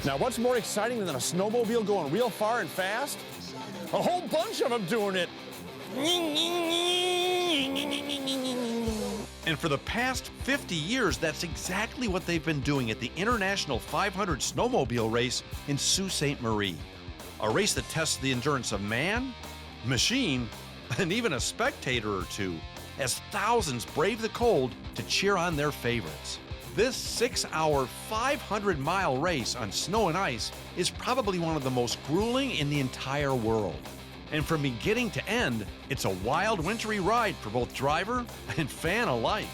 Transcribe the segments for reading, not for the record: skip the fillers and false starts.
Now, what's more exciting than a snowmobile going real far and fast? A whole bunch of them doing it. And for the past 50 years, that's exactly what they've been doing at the International 500 Snowmobile Race in Sault Ste. Marie. A race that tests the endurance of man, machine, and even a spectator or two, as thousands brave the cold to cheer on their favorites. This 6-hour, 500-mile race on snow and ice is probably one of the most grueling in the entire world. And from beginning to end, it's a wild, wintry ride for both driver and fan alike.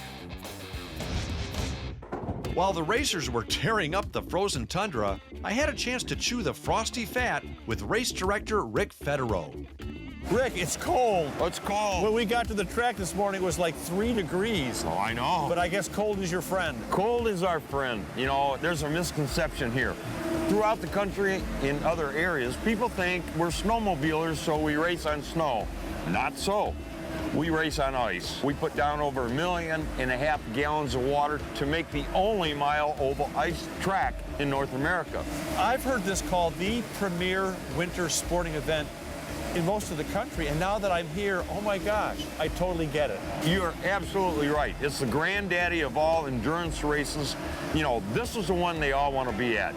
While the racers were tearing up the frozen tundra, I had a chance to chew the frosty fat with race director Rick Federow. Rick, it's cold. Oh, it's cold. When we got to the track this morning, it was like 3 degrees. Oh, I know. But I guess cold is your friend. Cold is our friend. You know, there's a misconception here. Throughout the country, in other areas, people think we're snowmobilers, so we race on snow. Not so. We race on ice. We put down over 1.5 million gallons of water to make the only mile oval ice track in North America. I've heard this called the premier winter sporting event in most of the country, and now that I'm here, oh my gosh, I totally get it. You're absolutely right. It's the granddaddy of all endurance races. You know, this is the one they all want to be at.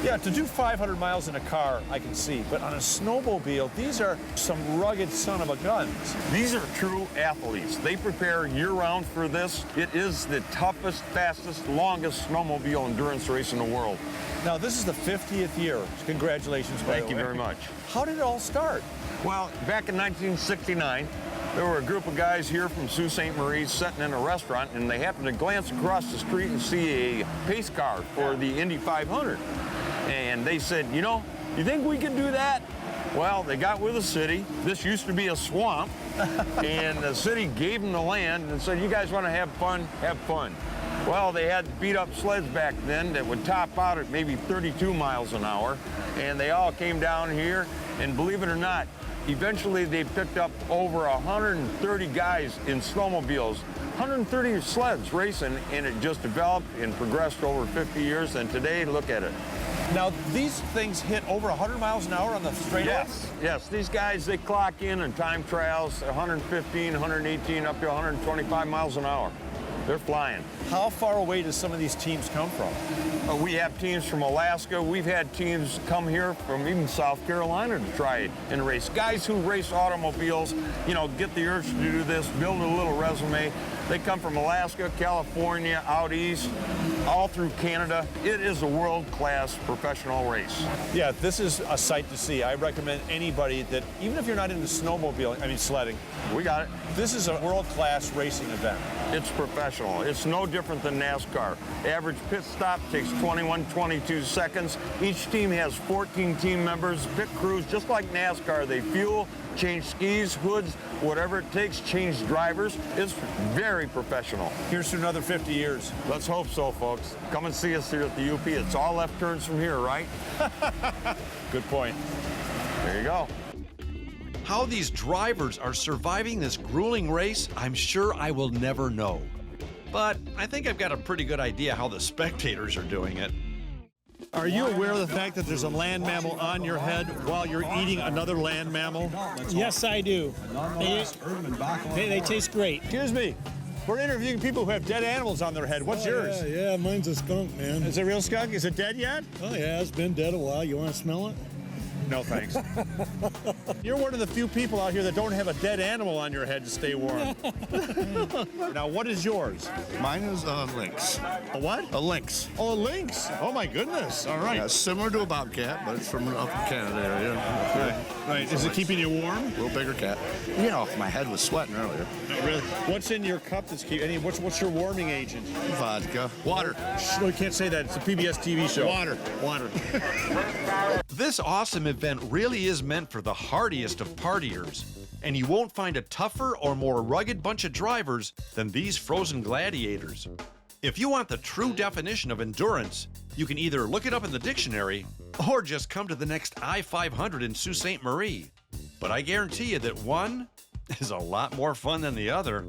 Yeah, to do 500 miles in a car, I can see, but on a snowmobile, these are some rugged son of a guns. These are true athletes. They prepare year-round for this. It is the toughest, fastest, longest snowmobile endurance race in the world. Now, this is the 50th year. Congratulations, by Thank the you way. very much. How did it all start? Well, back in 1969, there were a group of guys here from Sault Ste. Marie sitting in a restaurant, and they happened to glance across the street and see a pace car for the Indy 500. And they said, you know, you think we can do that? Well, they got with the city. This used to be a swamp, and the city gave them the land and said, you guys want to have fun? Have fun. Well, they had beat-up sleds back then that would top out at maybe 32 miles an hour, and they all came down here, and believe it or not, eventually they picked up over 130 guys in snowmobiles, 130 sleds racing, and it just developed and progressed over 50 years, and today, look at it. Now, these things hit over 100 miles an hour on the straightaway? Yes. These guys, they clock in time trials, 115, 118, up to 125 miles an hour. They're flying. How far away does some of these teams come from? We have teams from Alaska. We've had teams come here from even South Carolina to try and race. Guys who race automobiles, you know, get the urge to do this, build a little resume. They come from Alaska, California, out east, all through Canada. It is a world-class professional race. Yeah, this is a sight to see. I recommend anybody that, even if you're not into sledding. We got it. This is a world-class racing event. It's professional. It's no different than NASCAR. Average pit stop takes 21, 22 seconds. Each team has 14 team members, pit crews, just like NASCAR. They fuel, change skis, hoods, whatever it takes, change drivers. It's very professional. Here's to another 50 years. Let's hope so, folks. Come and see us here at the UP. It's all left turns from here, right? Good point. There you go. How these drivers are surviving this grueling race, I'm sure I will never know. But I think I've got a pretty good idea how the spectators are doing it. Are you aware of the fact that there's a land mammal on your head while you're eating another land mammal? Yes, I do. They taste great. Excuse me. We're interviewing people who have dead animals on their head. What's yours? Yeah, mine's a skunk, man. Is it a real skunk? Is it dead yet? Oh, yeah, it's been dead a while. You want to smell it? No, thanks. You're one of the few people out here that don't have a dead animal on your head to stay warm. Now, what is yours? Mine is a lynx. A what? A lynx. Oh, a lynx. Oh, my goodness. All right. Yeah, similar to a bobcat, but it's from up in Canada area. Right. Is it keeping you warm? A little bigger cat. You know, my head was sweating earlier. Really? What's in your cup that's keeping? What's your warming agent? Vodka. Water. No, you can't say that. It's a PBS TV show. Water. This awesome event really is meant for the hardiest of partiers, and you won't find a tougher or more rugged bunch of drivers than these frozen gladiators. If you want the true definition of endurance, you can either look it up in the dictionary or just come to the next I-500 in Sault Ste. Marie. But I guarantee you that one is a lot more fun than the other.